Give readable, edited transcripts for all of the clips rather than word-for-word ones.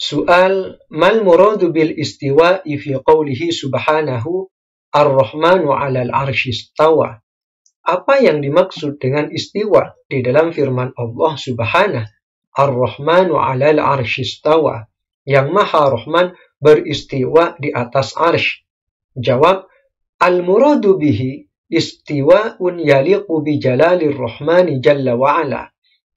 Soal mal muradu bil istiwa'i fi qawlihi subhanahu ar-Rahmanu 'alal 'arsy istawa. Apa yang dimaksud dengan istiwa di dalam firman Allah Subhanahu ar-Rahmanu 'alal 'arsy istawa, yang Maha Rahman beristiwa di atas arsy? Jawab, al-muradu bihi istiwa'un yaliqu bi jalalir rahmani jalla wa'ala.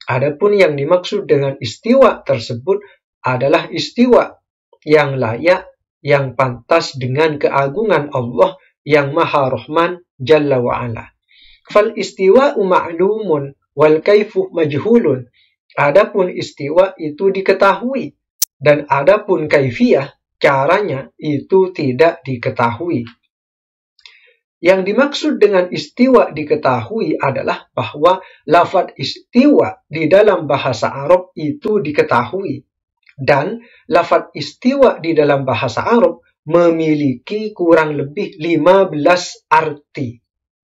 Adapun yang dimaksud dengan istiwa tersebut adalah istiwa yang layak, yang pantas dengan keagungan Allah yang Maha Rahman jalla wa'ala. Fal istiwa'u ma'lumun wal kaifu majhulun. Adapun istiwa itu diketahui, dan adapun kaifiyah, caranya, itu tidak diketahui. Yang dimaksud dengan istiwa diketahui adalah bahwa lafaz istiwa di dalam bahasa Arab itu diketahui. Dan lafaz istiwa di dalam bahasa Arab memiliki kurang lebih 15 arti.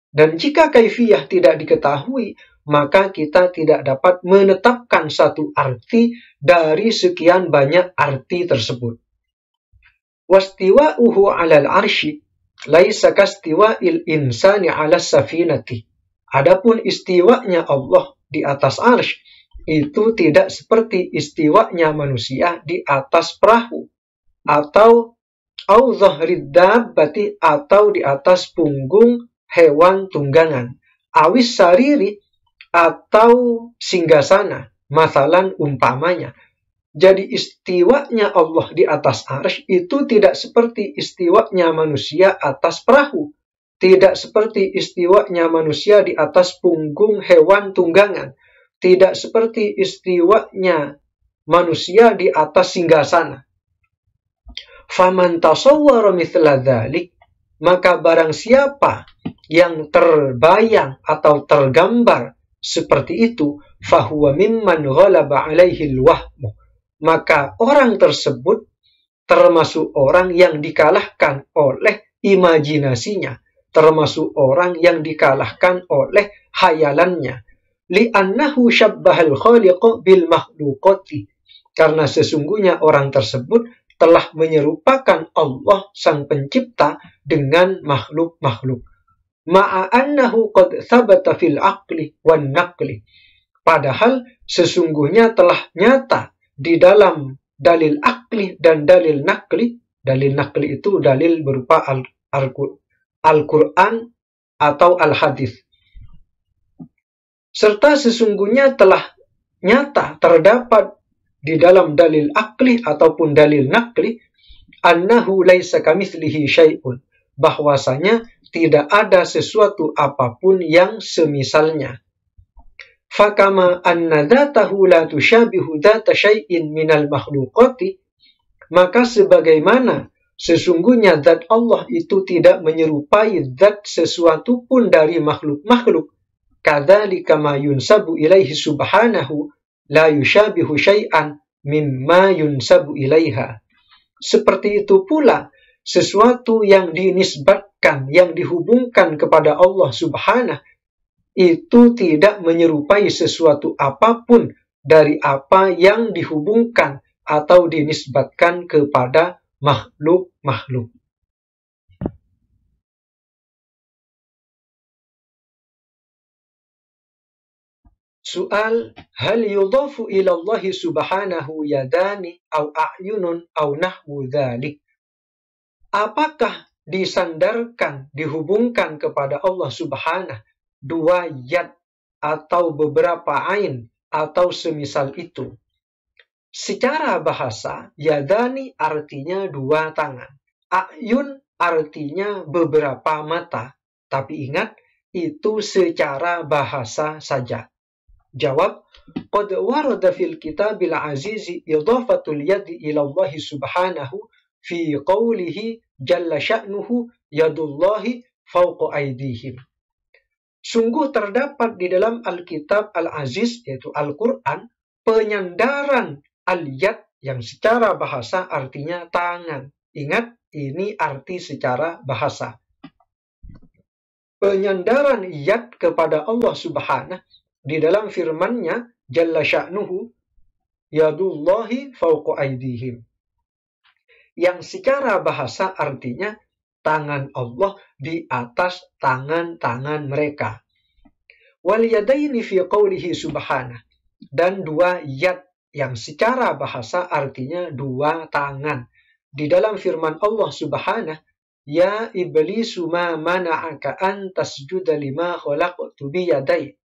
Dan jika kaifiyah tidak diketahui, maka kita tidak dapat menetapkan satu arti dari sekian banyak arti tersebut. Wastiwa'uhu 'alal 'arsy laisa kastiwa'il insani 'alas safinati. Adapun istiwanya Allah di atas arsy itu tidak seperti istiwanya manusia di atas perahu, atau dhahrid dabbati, atau di atas punggung hewan tunggangan, awis sariri, atau singgasana, masalan umpamanya. Jadi istiwanya Allah di atas arsy itu tidak seperti istiwanya manusia atas perahu, tidak seperti istiwanya manusia di atas punggung hewan tunggangan, tidak seperti istiwanya manusia di atas singgasana. Faman tasawwara mithla dzalik, maka barang siapa yang terbayang atau tergambar seperti itu, fahuwa mimman ghalaba 'alaihi al-wahmu, maka orang tersebut termasuk orang yang dikalahkan oleh imajinasinya, termasuk orang yang dikalahkan oleh hayalannya. Li'annahu syabbahal khaliqa bil makhluqati, karena sesungguhnya orang tersebut telah menyerupakan Allah sang pencipta dengan makhluk-makhluk. Ma'annahu qad thabata fil aqli wan naqli, padahal sesungguhnya telah nyata di dalam dalil akli dan dalil nakli. Dalil nakli itu dalil berupa Al-Quran atau Al-Hadis. Serta sesungguhnya telah nyata terdapat di dalam dalil akli ataupun dalil nakli, annahu laisa kamitslihi syai'un, bahwasanya tidak ada sesuatu apapun yang semisalnya. Fakama anna dzatahu la tusyabihu dzata syai'in minal makhluqati, maka sebagaimana sesungguhnya zat Allah itu tidak menyerupai zat sesuatu pun dari makhluk-makhluk, kadzalika ma yunsabu ilaihi subhanahu la yusyabihu syai'an mimma yunsabu ilaiha. Seperti itu pula sesuatu yang dinisbatkan, yang dihubungkan kepada Allah Subhanahu, itu tidak menyerupai sesuatu apapun dari apa yang dihubungkan atau dinisbatkan kepada makhluk-makhluk. Soal, hal yudhafu ila Allah subhanahu yadani au a'yunun au nahwu dzalik. Apakah disandarkan, dihubungkan kepada Allah Subhanahu dua yad atau beberapa ain atau semisal itu? Secara bahasa, yadani artinya dua tangan, a'yun artinya beberapa mata. Tapi ingat, itu secara bahasa saja. Jawab, qad warada fil kitabil azizi idhafatul yadi ila Allah subhanahu fi qawlihi jalla sya'nuhu yadullahi fawqa aydihim. Sungguh terdapat di dalam Alkitab Al-Aziz, yaitu Al-Quran, penyandaran al-yad yang secara bahasa artinya tangan. Ingat, ini arti secara bahasa. Penyandaran yad kepada Allah Subhanahu di dalam firman-Nya Jalla sya'nuhu yadullahi fawqa aydihim. yang secara bahasa artinya tangan Allah di atas tangan-tangan mereka. Wal yadaini fi qawlihi subhanah, dan dua yad yang secara bahasa artinya dua tangan di dalam firman Allah subhanah, ya iblisu ma mana'aka an tasjuda lima khalaqtu bi yadai.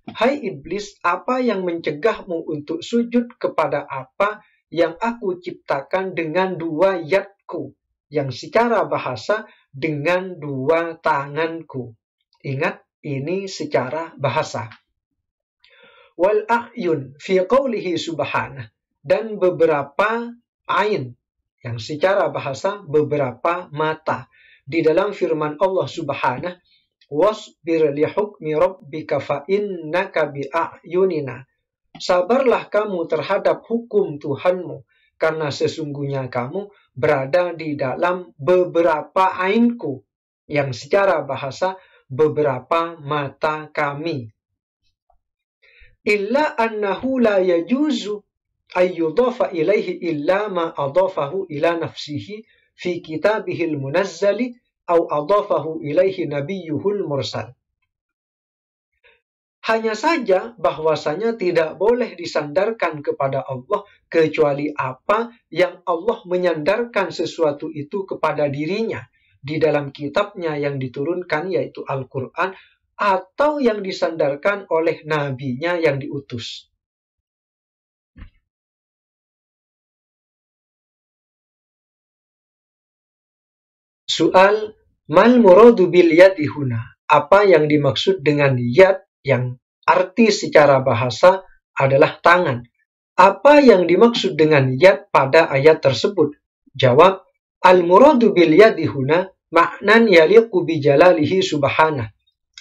Hai iblis, apa yang mencegahmu untuk sujud kepada apa yang aku ciptakan dengan dua yadku, yang secara bahasa dengan dua tanganku. Ingat, ini secara bahasa. Wal a'yun fi qawlihi subhanah, dan beberapa ain, yang secara bahasa beberapa mata, di dalam firman Allah subhanah, wasbir li hukmi rabbika fa innaka bi a'yunina. Sabarlah kamu terhadap hukum Tuhanmu, karena sesungguhnya kamu berada di dalam beberapa ainku, yang secara bahasa beberapa mata kami. Illa annahu la yajuzu ayyudafa ilaihi illa ma adafahu ila nafsihi fi kitabihil munazzali au adafahu ilaihi nabiyyuhul mursal. Hanya saja bahwasanya tidak boleh disandarkan kepada Allah kecuali apa yang Allah menyandarkan sesuatu itu kepada dirinya di dalam kitabnya yang diturunkan, yaitu Al-Quran, atau yang disandarkan oleh nabinya yang diutus. Soal, mal muradu bil yadi huna, apa yang dimaksud dengan yad yang arti secara bahasa adalah tangan. Apa yang dimaksud dengan yad pada ayat tersebut? Jawab, al-muradu bil yadi huna ma'nan yaliqu bi jalalihi subhanah.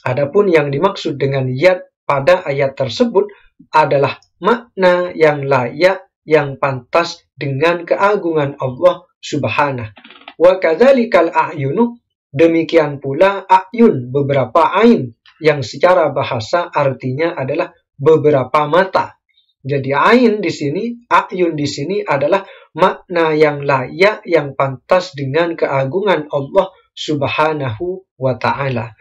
Adapun yang dimaksud dengan yad pada ayat tersebut adalah makna yang layak, yang pantas dengan keagungan Allah subhanah. Wa kadzalikal a'yunu, demikian pula a'yun, beberapa ain, yang secara bahasa artinya adalah beberapa mata. Jadi ain di sini, a'yun di sini adalah makna yang layak, yang pantas dengan keagungan Allah subhanahu wa ta'ala.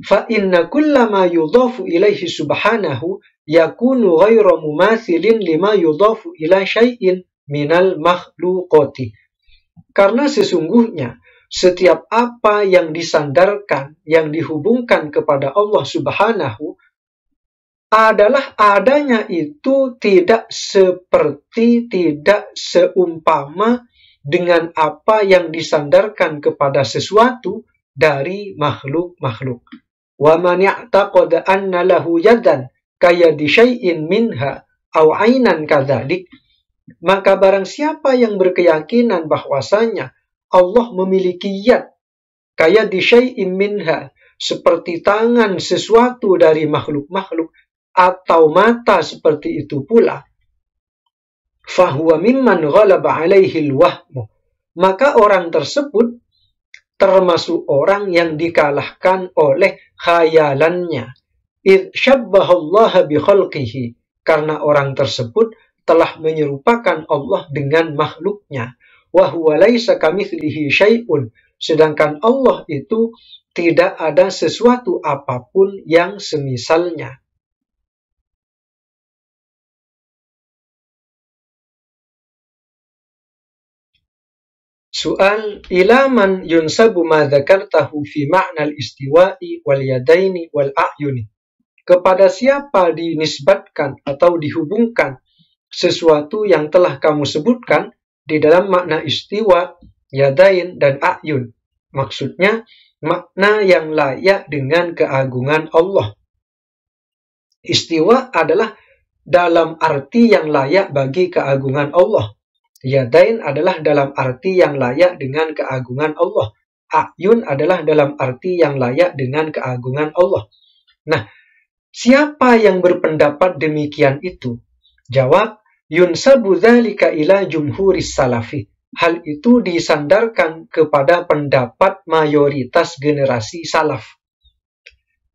Fa inna kullama yudhafu ilaihi subhanahu yakunu ghairu mumathilin lima yudhafu ila syai'in minal makhluqati. Karena sesungguhnya setiap apa yang disandarkan, yang dihubungkan kepada Allah subhanahu, adalah adanya itu tidak seperti, tidak seumpama dengan apa yang disandarkan kepada sesuatu dari makhluk-makhluk. Wa man ya'taqada anna lahu yadan kayadi syai'in minha aw 'ainan kadzalik, maka barang siapa yang berkeyakinan bahwasanya Allah memiliki yad kayadi syai'in minha, seperti tangan sesuatu dari makhluk-makhluk, atau mata seperti itu pula, fahuwa mimman ghalaba 'alaihi al-wahmu, maka orang tersebut termasuk orang yang dikalahkan oleh khayalannya. Idh syabbahallaha bi khalqihi, karena orang tersebut telah menyerupakan Allah dengan makhluknya. Wa huwa laisa kamitslihi syai'un, sedangkan Allah itu tidak ada sesuatu apapun yang semisalnya. Soal, ila man yunsabu ma dzakartahu fi ma'nal istiwa'i wal yadaini wal a'yuni. Kepada siapa dinisbatkan atau dihubungkan sesuatu yang telah kamu sebutkan di dalam makna istiwa, yadain, dan a'yun? Maksudnya, makna yang layak dengan keagungan Allah. Istiwa adalah dalam arti yang layak bagi keagungan Allah. Yadain adalah dalam arti yang layak dengan keagungan Allah. A'yun adalah dalam arti yang layak dengan keagungan Allah. Nah, siapa yang berpendapat demikian itu? Jawab, yunsabu dzalika ila jumhuris salafi. Hal itu disandarkan kepada pendapat mayoritas generasi salaf.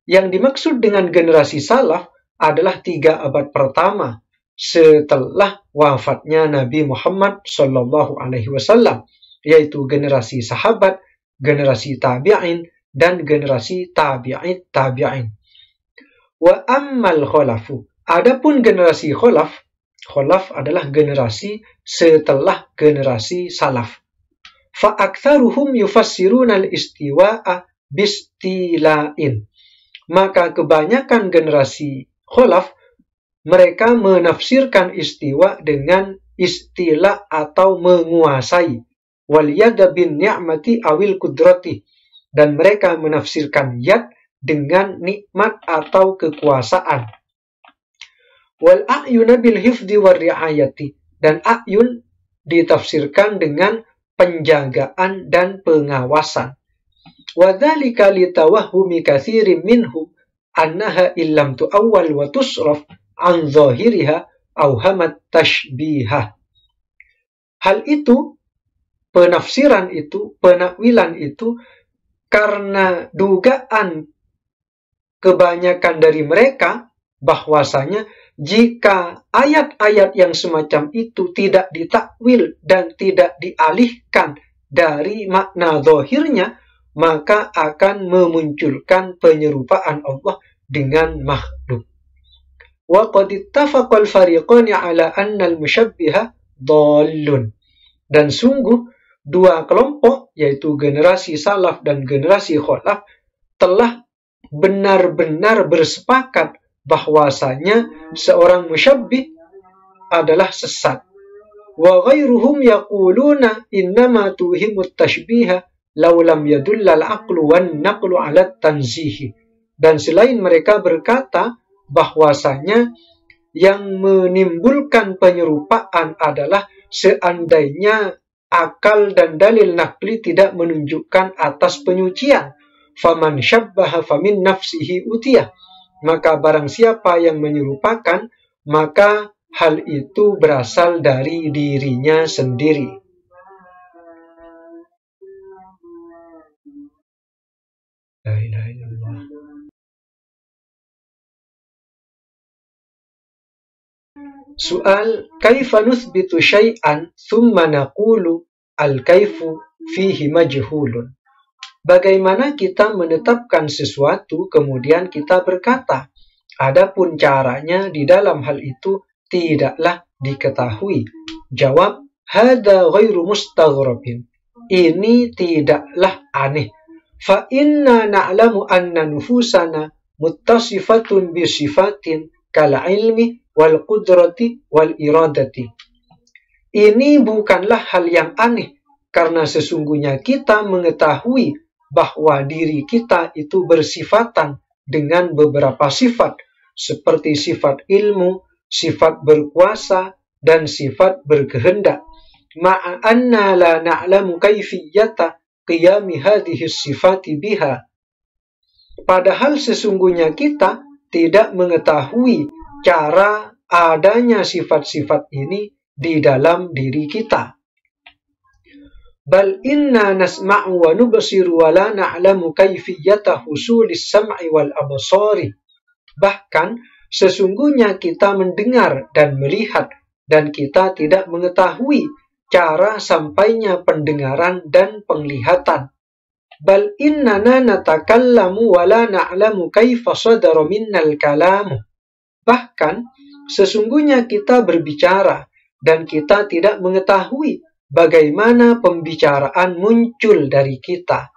Yang dimaksud dengan generasi salaf adalah 3 abad pertama setelah wafatnya Nabi Muhammad Sallallahu Alaihi Wasallam, yaitu generasi sahabat, generasi tabi'in, dan generasi tabi'in. Wa ammal kholafu. Adapun generasi kholaf adalah generasi setelah generasi salaf. Fa aktsaruhum yufassiruna al-istiwa'a bistila'in. Maka kebanyakan generasi kholaf mereka menafsirkan istiwa dengan istilah atau menguasai. Wal yada bin ni'mati awil kudrati. Dan mereka menafsirkan yad dengan nikmat atau kekuasaan. Wal a'yuna bil hifdi war ri'ayati. Dan a'yun ditafsirkan dengan penjagaan dan pengawasan. Wa dzalika litawahhumi katsirin minhum annaha illam tu'awwal wa tusraf an zahiriha awhamat tashbihah. Hal itu, penafsiran itu, penakwilan itu karena dugaan kebanyakan dari mereka bahwasanya jika ayat-ayat yang semacam itu tidak ditakwil dan tidak dialihkan dari makna zahirnya, maka akan memunculkan penyerupaan Allah dengan makhluk. Wa qad ittafaqa al-fariqani ala anna al-mushabbiha dhallun. Dan sungguh dua kelompok, yaitu generasi salaf dan generasi kholaf, telah benar-benar bersepakat bahwasanya seorang musyabbih adalah sesat. Wa ghairuhum yaquluna innama tuhimut tashbiha law lam yadulla al-aqlu wan naqlu ala tanzihi. Dan selain mereka berkata bahwasanya yang menimbulkan penyerupaan adalah seandainya akal dan dalil nakli tidak menunjukkan atas penyucian. Faman syabbaha famin nafsihi utiyah. Maka barang siapa yang menyerupakan, maka hal itu berasal dari dirinya sendiri. La ilaha illallah. Soal, kaifa nuthbitu syai'an thumma naqulu al-kaifu fihi majhulun. Bagaimana kita menetapkan sesuatu kemudian kita berkata, adapun caranya di dalam hal itu tidaklah diketahui. Jawab, hadza ghairu mustaghrabin. Ini tidaklah aneh. Fa inna na'lamu anna nufusana muttasifatun bi sifatin kal ilmi wal qudrati wal iradati. Ini bukanlah hal yang aneh, karena sesungguhnya kita mengetahui bahwa diri kita itu bersifatan dengan beberapa sifat, seperti sifat ilmu, sifat berkuasa, dan sifat berkehendak. Ma'anna la na'lamu kaifiyata qiyami hadhihi sifati biha. Padahal sesungguhnya kita tidak mengetahui cara adanya sifat-sifat ini di dalam diri kita. Bal inna nasma'u wa nubsiru wa la na'lamu kaifiyata husulis sam'i wal absari. Bahkan sesungguhnya kita mendengar dan melihat dan kita tidak mengetahui cara sampainya pendengaran dan penglihatan. Bal innana natakallamu wa la na'lamu kaifa sadara minnal kalamu. Bahkan sesungguhnya kita berbicara dan kita tidak mengetahui bagaimana pembicaraan muncul dari kita.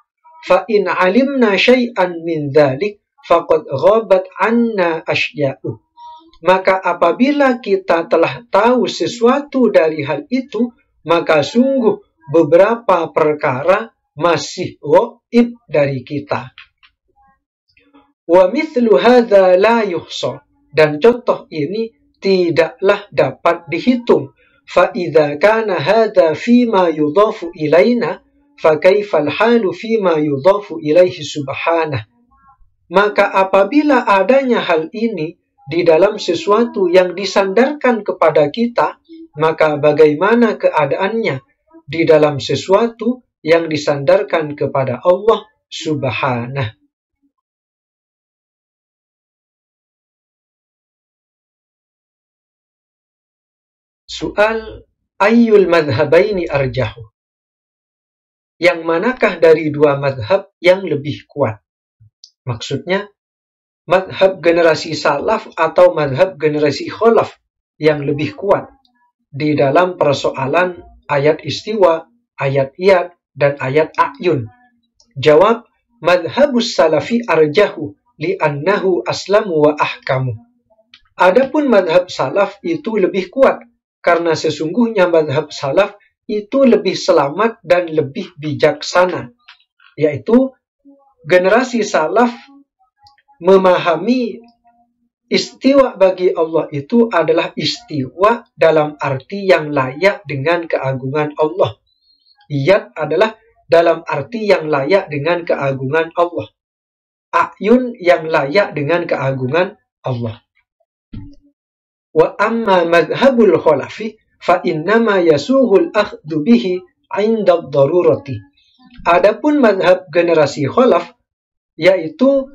Fa in alimna syai'an min dzalik faqad ghabat anna asya'u. Maka apabila kita telah tahu sesuatu dari hal itu, maka sungguh beberapa perkara masih ghaib dari kita. Wa mithlu hadza la yuhsa. Dan contoh ini tidaklah dapat dihitung. فَإِذَا كَانَ هَذَا فِيمَا يُضَافُ إِلَيْنَا فَكَيْفَ الْحَالُ فِيمَا يُضَافُ إِلَيْهِ سُبْحَانَهُ. Maka apabila adanya hal ini di dalam sesuatu yang disandarkan kepada kita, maka bagaimana keadaannya di dalam sesuatu yang disandarkan kepada Allah Subhanahu. Soal, ayyul madhabaini arjahu. yang manakah dari dua madhab yang lebih kuat? Maksudnya, madhab generasi salaf atau madhab generasi kholaf yang lebih kuat di dalam persoalan ayat istiwa, ayat iyad, dan ayat a'yun. Jawab, madhabus salafi arjahu li'annahu aslamu wa ahkamu. Adapun madhab salaf itu lebih kuat, karena sesungguhnya madhab salaf itu lebih selamat dan lebih bijaksana, yaitu generasi salaf memahami istiwa bagi Allah itu adalah istiwa dalam arti yang layak dengan keagungan Allah. Iyad adalah dalam arti yang layak dengan keagungan Allah. A'yun yang layak dengan keagungan Allah. Wa amma madhabul kholafi fa innama yasuhul akhdhu bihi 'inda ad-darurati. Adapun madhab generasi kholaf, yaitu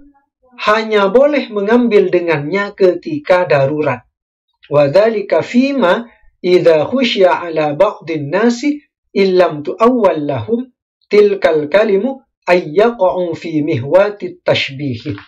hanya boleh mengambil dengannya ketika darurat. Wa dzalika fima idza khusya 'ala ba'dhin nasi illam tu'awwal lahum tilkal kalimu ayyaqa'u fi mihwatit tashbih.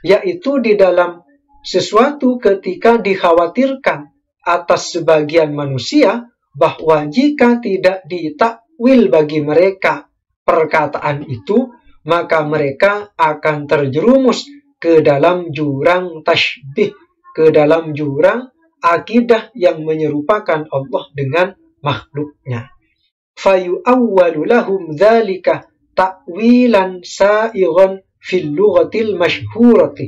Yaitu di dalam sesuatu ketika dikhawatirkan atas sebagian manusia bahwa jika tidak ditakwil bagi mereka perkataan itu, maka mereka akan terjerumus ke dalam jurang tashbih, ke dalam jurang akidah yang menyerupakan Allah dengan makhluknya. Fayu'awwalu lahum dzalika ta'wilan sa'iran fil lughatil masyhurati.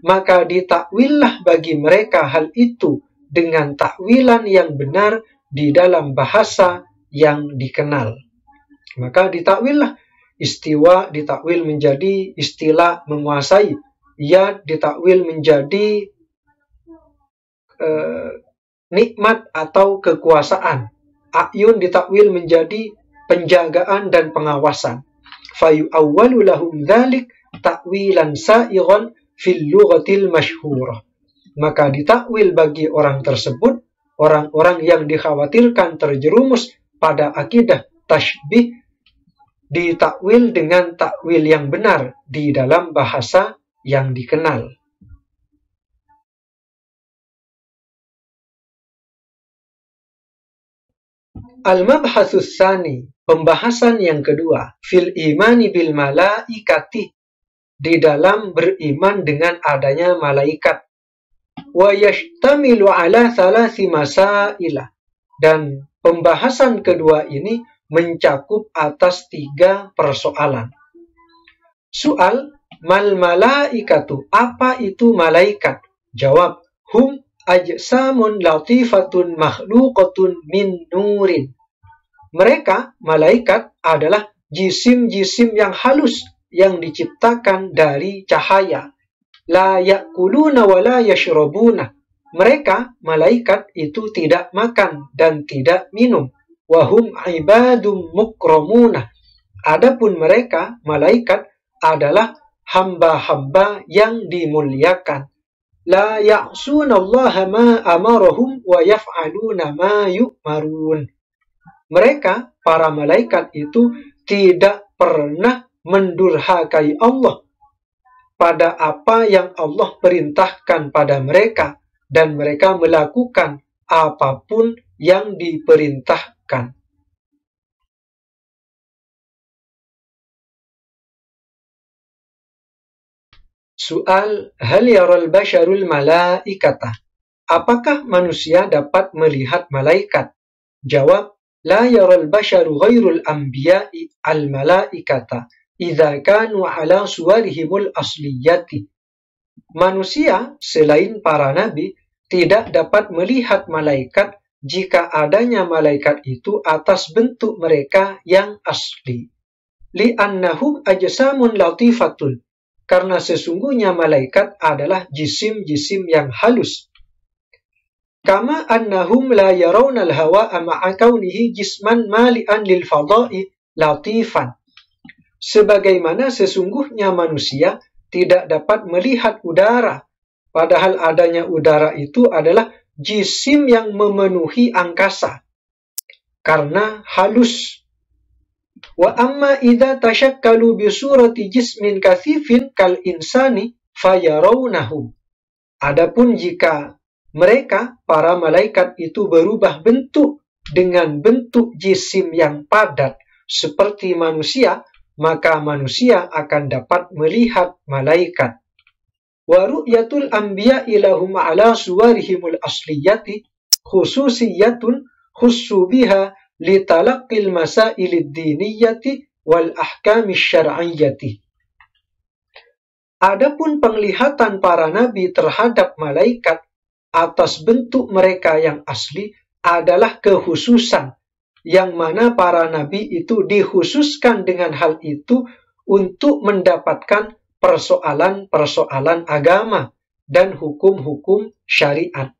Maka ditakwillah bagi mereka hal itu dengan takwilan yang benar di dalam bahasa yang dikenal. Maka ditakwillah istiwa ditakwil menjadi istilah menguasai, ya ditakwil menjadi nikmat atau kekuasaan, a'yun ditakwil menjadi penjagaan dan pengawasan. Fayu'awwalu lahum dzalik ta'wilan sa'iran fil lughatil masyhurah. Maka ditakwil bagi orang tersebut, orang-orang yang dikhawatirkan terjerumus pada akidah tashbih, ditakwil dengan takwil yang benar di dalam bahasa yang dikenal. Al-mabhatsus tsani, pembahasan yang kedua, fil imani bil malaikati, di dalam beriman dengan adanya malaikat. Wa yashtamilu ala thalathi masailah, dan pembahasan kedua ini mencakup atas 3 persoalan. Soal, mal malaikatu, apa itu malaikat? Jawab, hum ajsamun latifatun makhluqatun min nurin. Mereka, malaikat, adalah jisim-jisim yang halus yang diciptakan dari cahaya. La ya'kuluna wa la yashrabuna. Mereka, malaikat, itu tidak makan dan tidak minum. Wahum ibadum mukramuna. Adapun mereka, malaikat, adalah hamba-hamba yang dimuliakan. La ya'sunallaha ma amarahum wa yaf'aluna ma yu'marun. Mereka, para malaikat itu tidak pernah mendurhakai Allah pada apa yang Allah perintahkan pada mereka, dan mereka melakukan apapun yang diperintahkan. Soal, hal yaral basyarul malaikata, apakah manusia dapat melihat malaikat? Jawab, la yaral basyaru ghairul anbiya'i al malaikata idza kanu ala suwarihimul asliyati. Manusia selain para nabi tidak dapat melihat malaikat jika adanya malaikat itu atas bentuk mereka yang asli. Li'annahum ajsamun latifatun, karena sesungguhnya malaikat adalah jisim-jisim yang halus. Kama annahum la yarawna al-hawa'a ma'a kaunihi jisman mali'an lil fada'i latifan. Sebagaimana sesungguhnya manusia tidak dapat melihat udara, padahal adanya udara itu adalah jisim yang memenuhi angkasa. Karena halus, Wa amma idza tashakkalu bi surati jismin kathifin kal insani fayarawnahu. Adapun jika mereka, para malaikat itu berubah bentuk dengan bentuk jisim yang padat seperti manusia, maka manusia akan dapat melihat malaikat. Wa ru'yatul anbiya'i lahum ala suwarihimul asliyati khususiyatun khussu biha litalaqqil masailid diniyati wal ahkamis syar'iyyati. Adapun penglihatan para nabi terhadap malaikat atas bentuk mereka yang asli adalah kekhususan, yang mana para nabi itu dikhususkan dengan hal itu untuk mendapatkan persoalan-persoalan agama dan hukum-hukum syariat.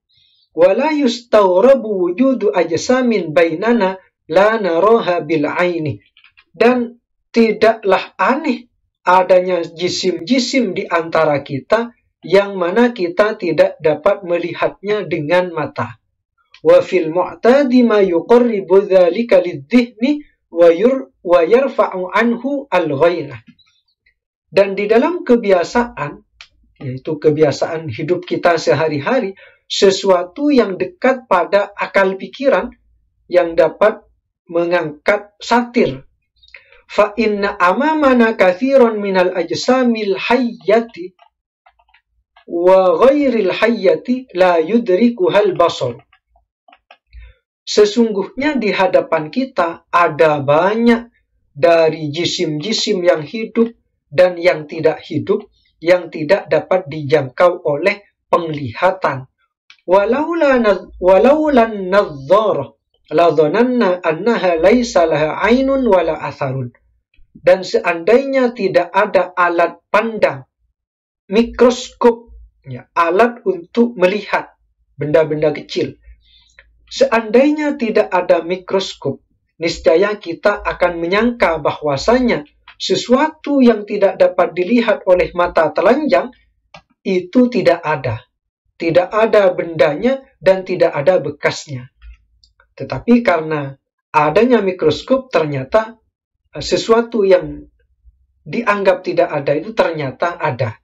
Wala yustawrabu wujudu ajsamin bainana la naraha bil aini. Dan tidaklah aneh adanya jisim-jisim di antara kita yang mana kita tidak dapat melihatnya dengan mata. Wa fil mu'tadi ma yuqarribu dzalika lidh-dhihni wa yarfa'u anhu al-ghainah. Dan di dalam kebiasaan, yaitu kebiasaan hidup kita sehari-hari, sesuatu yang dekat pada akal pikiran yang dapat mengangkat satir. Fa inna amamana kathiran minal ajsamil hayyati wa ghairil hayyati la yudrikuhal basar. Sesungguhnya di hadapan kita ada banyak dari jisim-jisim yang hidup dan yang tidak hidup yang tidak dapat dijangkau oleh penglihatan. Walaulan nadhara la dhananna annaha laysa laha 'ainun wala atharun. Dan seandainya tidak ada alat pandang, mikroskop, ya, alat untuk melihat benda-benda kecil. Seandainya tidak ada mikroskop, niscaya kita akan menyangka bahwasanya sesuatu yang tidak dapat dilihat oleh mata telanjang itu tidak ada. Tidak ada bendanya dan tidak ada bekasnya. Tetapi karena adanya mikroskop, ternyata sesuatu yang dianggap tidak ada itu ternyata ada.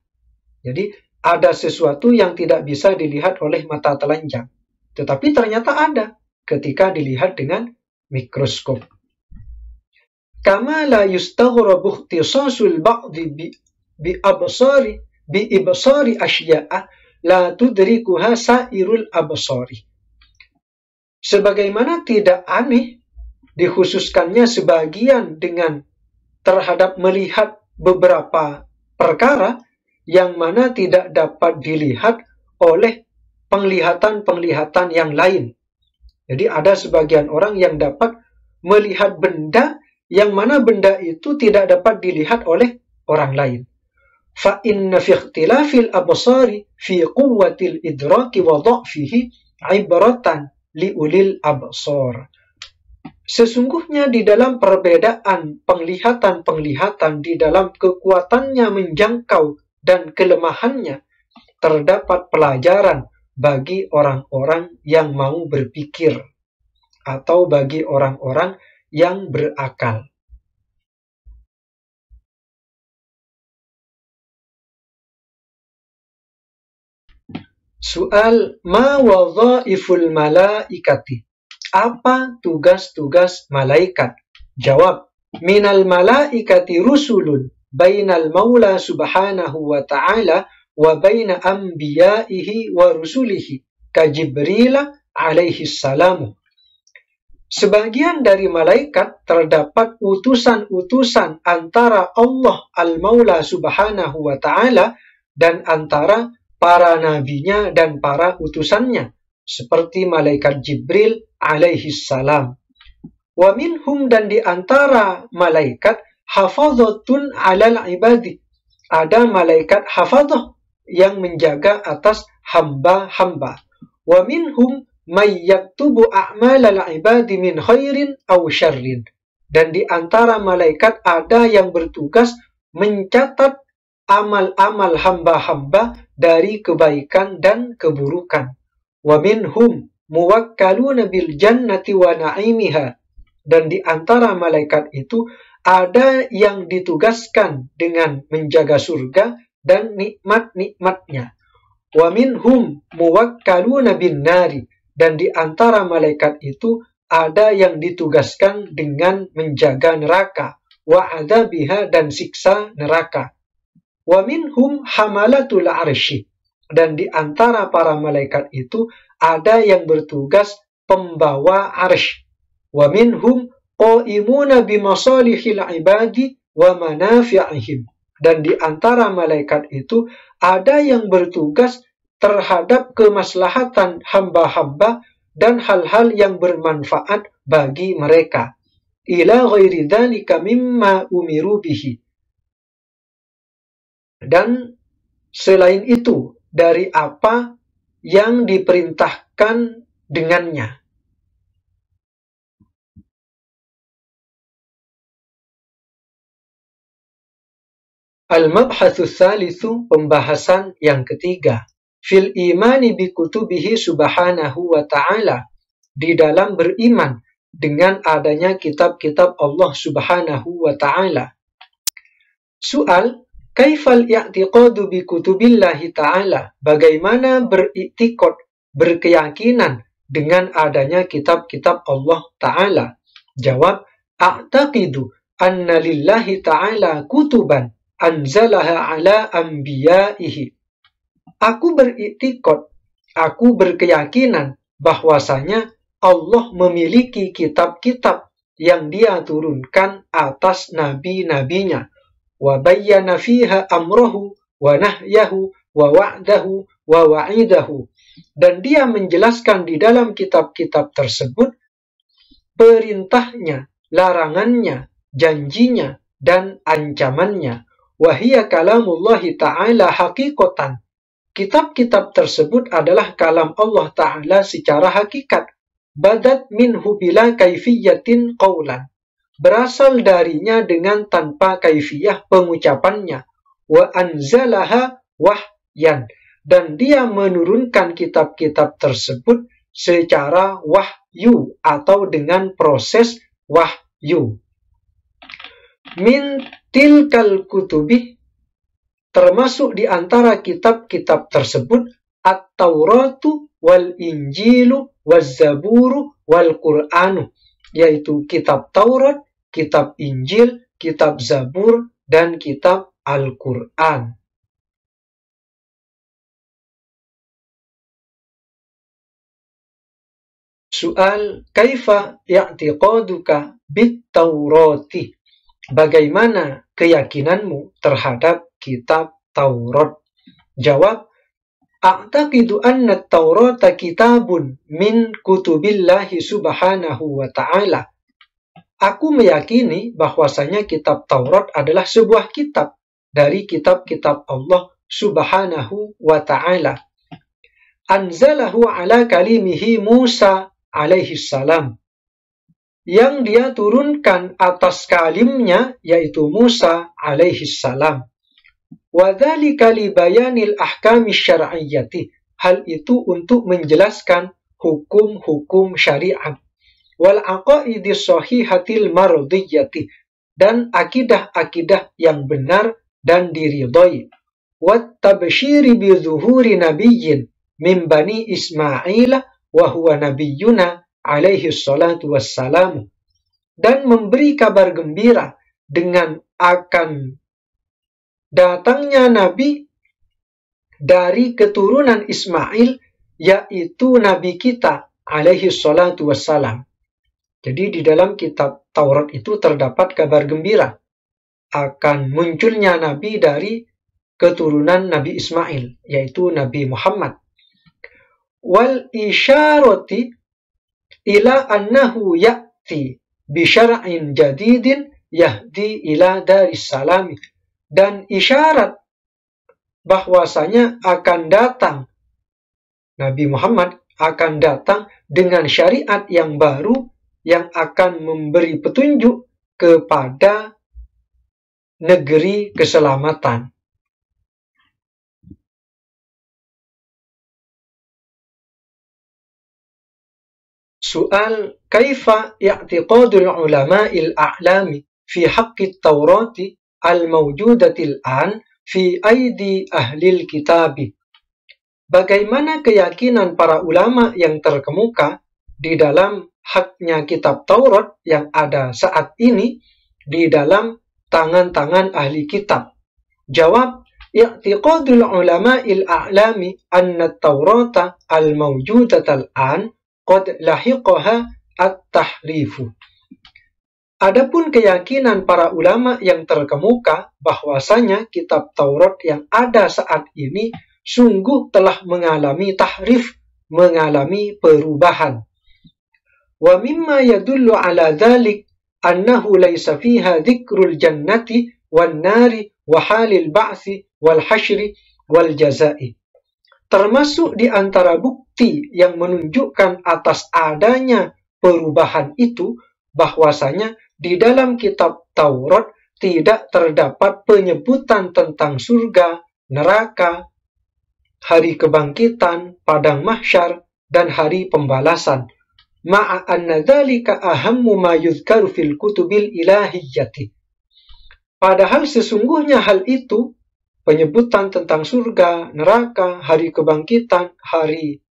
Jadi ada sesuatu yang tidak bisa dilihat oleh mata telanjang, tetapi ternyata ada ketika dilihat dengan mikroskop. Kama la yustaghrabu ikhtisasul ba'di bi ibsari asya'a la tudrikuha sairul absari. Sebagaimana tidak aneh dikhususkannya sebagian dengan terhadap melihat beberapa perkara yang mana tidak dapat dilihat oleh penglihatan-penglihatan yang lain. Jadi ada sebagian orang yang dapat melihat benda yang mana benda itu tidak dapat dilihat oleh orang lain. Fa inna fi ikhtilafil absari fi quwwatil idraki wa dha'fihi ibratan li ulil absar. Sesungguhnya di dalam perbedaan penglihatan-penglihatan, di dalam kekuatannya menjangkau dan kelemahannya, terdapat pelajaran bagi orang-orang yang mau berpikir atau bagi orang-orang yang berakal. Soal ma wadhaiful malaikati. Apa tugas-tugas malaikat? Jawab, minal malaikati rusulun bainal maula subhanahu wa ta'ala wa baina anbiya'ihi wa rusulihi ka Jibril alaihi salamu. Sebagian dari malaikat terdapat utusan-utusan antara Allah al-Maula subhanahu wa ta'ala dan antara para nabinya dan para utusannya, seperti malaikat Jibril alaihi salam. Wa minhum, dan di antara malaikat hafadhatun alal ibadi. Ada malaikat hafadhah yang menjaga atas hamba-hamba. Wa minhum may yaktubu a'malal ibadi min khairin aw syarrin. Dan di antara malaikat ada yang bertugas mencatat amal-amal hamba-hamba dari kebaikan dan keburukan. Wa minhum muwakkaluna bil jannati wa na'imiha dan di antara malaikat itu ada yang ditugaskan dengan menjaga surga dan nikmat-nikmatnya. Wa minhum muwakkaluna bin nari, dan di antara malaikat itu ada yang ditugaskan dengan menjaga neraka, wa adzabiha, dan siksa neraka. Wa minhum hamalatul arsy, dan di antara para malaikat itu ada yang bertugas pembawa arsy. Wa minhum qaimuna bimasalihil ibadi wa manafi'ihim, dan di antara malaikat itu ada yang bertugas terhadap kemaslahatan hamba-hamba dan hal-hal yang bermanfaat bagi mereka. Ila ghairi dzalika mimma umiru bihi, dan selain itu dari apa yang diperintahkan dengannya. Al-mabhatsu tsalitsu, pembahasan yang ketiga. Fil imani bi kutubihi subhanahu wa ta'ala, di dalam beriman dengan adanya kitab-kitab Allah subhanahu wa ta'ala. Soal, kaifal i'tiqadu bi kutubillahi ta'ala, bagaimana beriktikad, berkeyakinan dengan adanya kitab-kitab Allah ta'ala? Jawab, a'taqidu anna lillahi ta'ala kutuban anzalaha ala anbiya'ihi. Aku beriktikad, aku berkeyakinan bahwasanya Allah memiliki kitab-kitab yang Dia turunkan atas nabi-nabinya. Wa bayyana fiha amrahu wa nahyahu wa wa'dahu wa wa'idahu, dan Dia menjelaskan di dalam kitab-kitab tersebut perintahnya, larangannya, janjinya, dan ancamannya. Wahia kalamullahi ta'ala haqiqatan. Kitab-kitab tersebut adalah kalam Allah Ta'ala secara hakikat. Badat minhu bila kaifiyatin qawlan, berasal darinya dengan tanpa kaifiyah pengucapannya. Wa anzalaha wahyan, dan Dia menurunkan kitab-kitab tersebut secara wahyu atau dengan proses wahyu. Min tilkal kutubi, termasuk di antara kitab-kitab tersebut at-Tauratu wal Injilu waz Zaburu wal Qur'anu, yaitu kitab Taurat, kitab Injil, kitab Zabur, dan kitab Al-Qur'an. Soal, kaifa i'tiqaduka bit-Taurati, bagaimana keyakinanmu terhadap kitab Taurat? Jawab, a'taqidu anna at-Taurata kitabun min kutubillahi subhanahu wa ta'ala. Aku meyakini bahwasanya kitab Taurat adalah sebuah kitab dari kitab-kitab Allah subhanahu wa ta'ala. Anzalahu ala kalimihi Musa alaihi salam, yang Dia turunkan atas kalimnya, yaitu Musa alaihi salam. Wa dzalika li bayanil ahkami syar'iyyati, hal itu untuk menjelaskan hukum-hukum syariat. Wal aqaidis shahihatil mardhiyyati, dan akidah-akidah yang benar dan diridhai. Wat tabsyiri bi zuhuri nabiyyin min bani Ismail wa huwa nabiyyuna alaihi salatu wassalamu, dan memberi kabar gembira dengan akan datangnya nabi dari keturunan Ismail, yaitu nabi kita alaihi salatu wassalam. Jadi di dalam kitab Taurat itu terdapat kabar gembira akan munculnya nabi dari keturunan Nabi Ismail, yaitu Nabi Muhammad. Wal isyarati ila annahu ya'ti bi syar'in jadidin yahdi ila daris salami, dan isyarat bahwasanya akan datang Nabi Muhammad akan datang dengan syariat yang baru yang akan memberi petunjuk kepada negeri keselamatan. Soal kaifa i'tiqadul ulama'il a'lami fi haqqit Taurati al-mawjudatil an fi aidi ahlil kitabi. Bagaimana keyakinan para ulama yang terkemuka di dalam haknya kitab Taurat yang ada saat ini di dalam tangan-tangan ahli kitab? Jawab, i'tiqadul ulama'il a'lami anna Taurata al-mawjudatal an qad lahiqaha at-tahrifu. Adapun keyakinan para ulama yang terkemuka bahwasanya kitab Taurat yang ada saat ini sungguh telah mengalami tahrif, mengalami perubahan. Wa mimma yadullu ala dhalik annahu laysa fiha dzikrul jannati wan nari wa halil ba'thi wal hasyri wal jazai. Termasuk di antara bukti yang menunjukkan atas adanya perubahan itu, bahwasanya di dalam kitab Taurat tidak terdapat penyebutan tentang surga, neraka, hari kebangkitan, padang mahsyar, dan hari pembalasan. Ma'a anna dzalika ahammu ma yuzkaru fil kutubil ilahiyyati. Padahal sesungguhnya hal itu, penyebutan tentang surga, neraka, hari kebangkitan, hari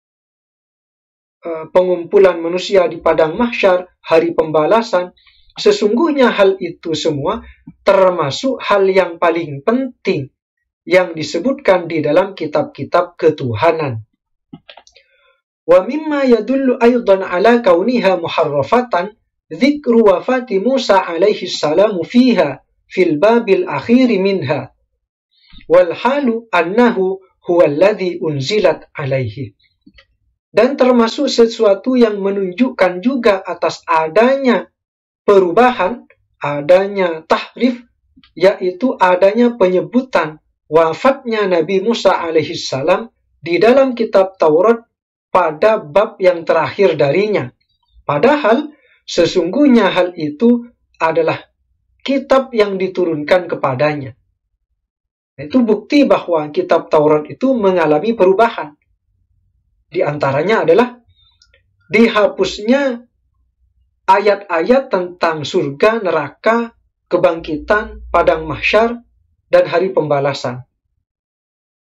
pengumpulan manusia di padang mahsyar, hari pembalasan, sesungguhnya hal itu semua termasuk hal yang paling penting yang disebutkan di dalam kitab-kitab ketuhanan. Wa mimma yadullu aydan ala kauniha muharrafatan dzikru wafati Musa alaihi salamu fiha fil babil akhiri minha. Walhalu annahu huwallazi unzilat alaihi. Dan termasuk sesuatu yang menunjukkan juga atas adanya perubahan, adanya tahrif, yaitu adanya penyebutan wafatnya Nabi Musa alaihissalam di dalam kitab Taurat pada bab yang terakhir darinya. Padahal sesungguhnya hal itu adalah kitab yang diturunkan kepadanya. Itu bukti bahwa kitab Taurat itu mengalami perubahan. Di antaranya adalah dihapusnya ayat-ayat tentang surga, neraka, kebangkitan, padang mahsyar, dan hari pembalasan.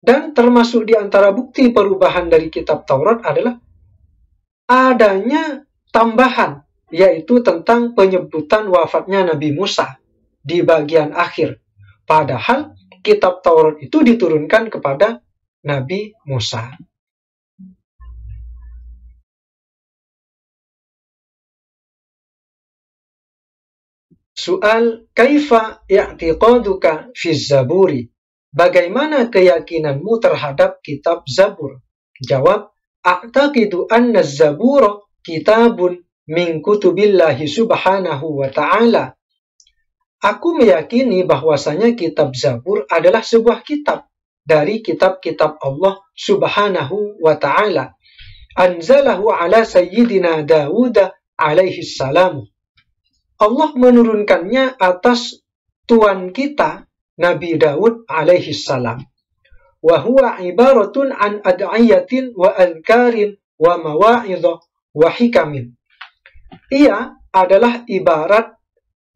Dan termasuk di antara bukti perubahan dari kitab Taurat adalah adanya tambahan, yaitu tentang penyebutan wafatnya Nabi Musa di bagian akhir. Padahal kitab Taurat itu diturunkan kepada Nabi Musa. Soal kaifa i'tiqaduka fi zaburi? Bagaimana keyakinanmu terhadap kitab Zabur? Jawab, a'taqidu anna zabura kitabun min kutubillahi subhanahu wa ta'ala. Aku meyakini bahwasanya kitab Zabur adalah sebuah kitab dari kitab-kitab Allah subhanahu wa ta'ala. Anzalahu ala sayyidina Dawud alaihi salam. Allah menurunkannya atas Tuhan kita, Nabi Daud alaihi salam. Wa huwa ibaratun an ad'iyatin wa adhkarin wa mawa'idha wa hikamin. Ia adalah ibarat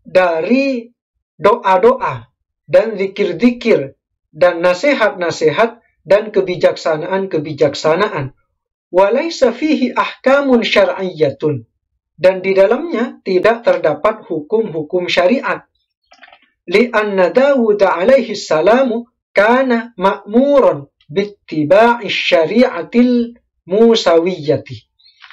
dari doa-doa dan zikir-zikir dan nasihat-nasihat dan kebijaksanaan-kebijaksanaan. Walaysa fihi ahkamun syar'iyyatun. Dan di dalamnya tidak terdapat hukum-hukum syariat. Li'anna Dawud alaihi salamu kana ma'muran bittiba'i syari'atil musawiyyati.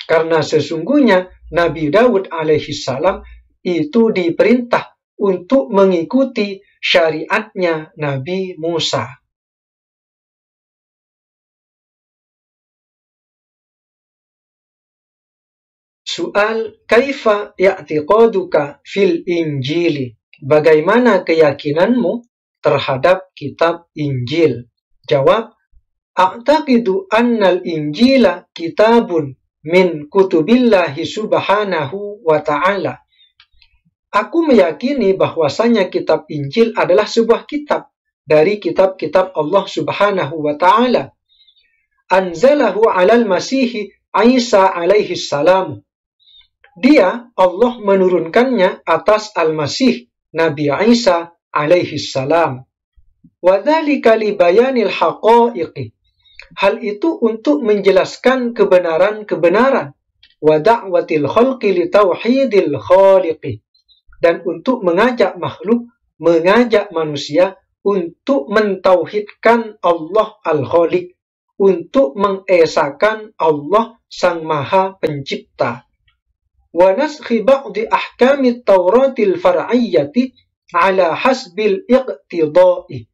Karena sesungguhnya Nabi Dawud alaihi salam itu diperintah untuk mengikuti syariatnya Nabi Musa. Soal kaifa i'tiqaduka fil Injili? Bagaimana keyakinanmu terhadap kitab Injil? Jawab, a'taqidu annal Injila kitabun min kutubillahi subhanahu wa ta'ala. Aku meyakini bahwasanya kitab Injil adalah sebuah kitab dari kitab-kitab Allah subhanahu wa ta'ala. Anzalahu alal masihi Isa alaihi salam. Dia, Allah menurunkannya atas Al-Masih, Nabi Isa alaihi salam. Wadzalika li bayanil haqa'iqi. Hal itu untuk menjelaskan kebenaran-kebenaran. Wa da'watil khalqi li tauhidil khaliqi. Dan untuk mengajak makhluk, mengajak manusia untuk mentauhidkan Allah Al-Khaliq, untuk mengesakan Allah Sang Maha Pencipta. Wa naskhi ba'di ahkamit Tauratil far'iyyati ala hasbil iqtidai.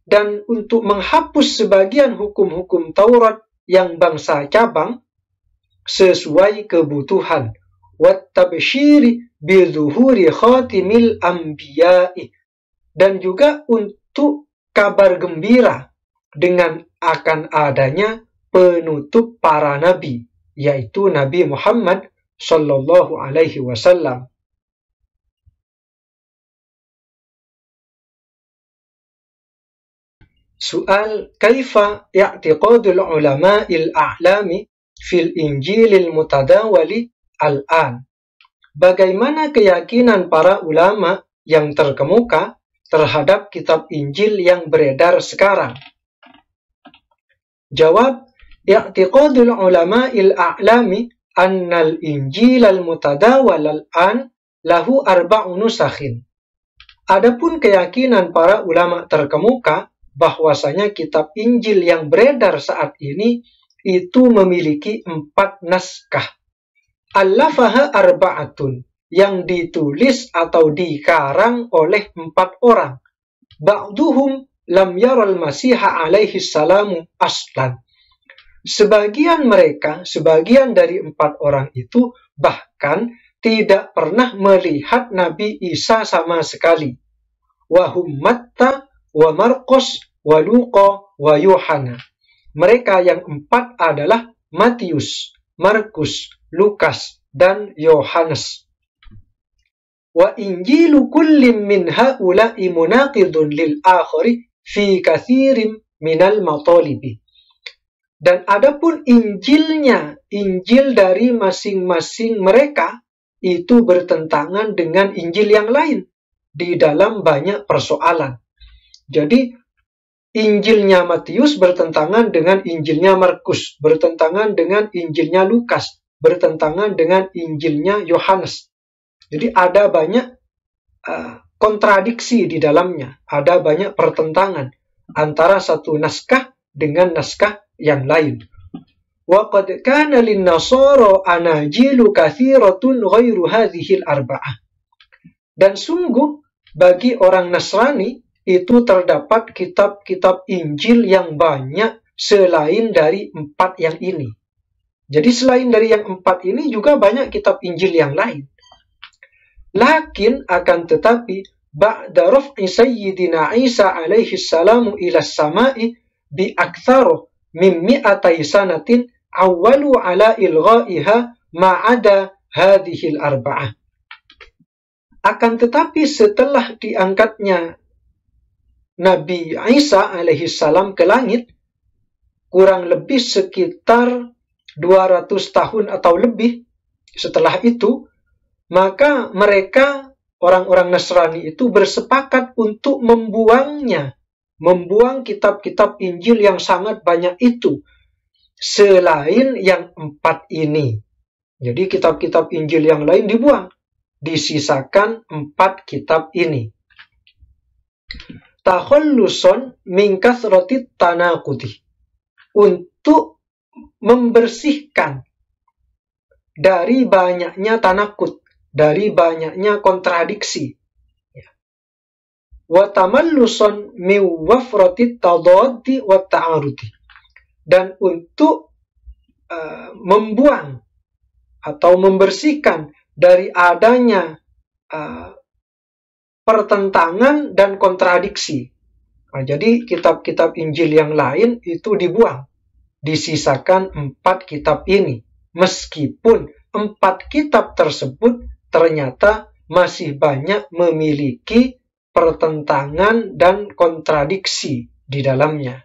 Dan untuk menghapus sebagian hukum-hukum Taurat yang bangsa cabang sesuai kebutuhan. Wat tabsyiri bi zuhuri khatimil anbiya'i. Dan juga untuk kabar gembira dengan akan adanya penutup para nabi, yaitu Nabi Muhammad sallallahu alaihi wasallam. Soal kaifa i'tiqadul ulama'il a'lami fil Injilil mutadawali al-an. Bagaimana keyakinan para ulama yang terkemuka terhadap kitab Injil yang beredar sekarang? Jawab, i'tiqadul ulama'il a'lami annal Injil al-mutadawal al-an lahu arba'u nusakhin. Adapun keyakinan para ulama terkemuka bahwasanya kitab Injil yang beredar saat ini itu memiliki 4 naskah. Allafaha arba'atun, yang ditulis atau dikarang oleh 4 orang. Ba'duhum lam yaral masiha alaihi salamu aslan. Sebagian dari 4 orang itu bahkan tidak pernah melihat Nabi Isa sama sekali. Wahum Matta wa Markus wa Luqa wa Yohana. Mereka yang 4 adalah Matius, Markus, Lukas, dan Yohanes. Wa injilu kullin min haula'i munaqidun lil akhari fi kathirin minal matalibi. Dan adapun Injil dari masing-masing mereka itu bertentangan dengan Injil yang lain di dalam banyak persoalan. Jadi Injilnya Matius bertentangan dengan Injilnya Markus, bertentangan dengan Injilnya Lukas, bertentangan dengan Injilnya Yohanes. Jadi ada banyak kontradiksi di dalamnya, ada banyak pertentangan antara satu naskah dengan naskah yang lain. Wa qad kana lin-nasara anajilu katsiratun ghairu hadhil arba'ah. Dan sungguh bagi orang Nasrani itu terdapat kitab-kitab Injil yang banyak selain dari 4 yang ini. Jadi selain dari yang 4 ini juga banyak kitab Injil yang lain. Lakin akan tetapi ba'da raf'i sayyidina Isa alaihi salamu ila samai bi aktsaru min mi'atai sanatin awwalu ala ilghaiha ma'ada hadhil arba'ah. Akan tetapi setelah diangkatnya Nabi Isa alaihi salam ke langit, kurang lebih sekitar 200 tahun atau lebih setelah itu, maka mereka, orang-orang Nasrani itu bersepakat untuk membuang kitab-kitab Injil yang sangat banyak itu, selain yang 4 ini. Jadi kitab-kitab Injil yang lain dibuang, disisakan 4 kitab ini. Takhalluson min kathratit tanaqudi, untuk membersihkan dari banyaknya tanakut, dari banyaknya kontradiksi. Wa tamalluson min wafratit tadaddi wa ta'arudi, dan untuk membuang atau membersihkan dari adanya pertentangan dan kontradiksi. Nah, jadi kitab-kitab Injil yang lain itu dibuang, disisakan 4 kitab ini. Meskipun 4 kitab tersebut ternyata masih banyak memiliki pertentangan dan kontradiksi di dalamnya.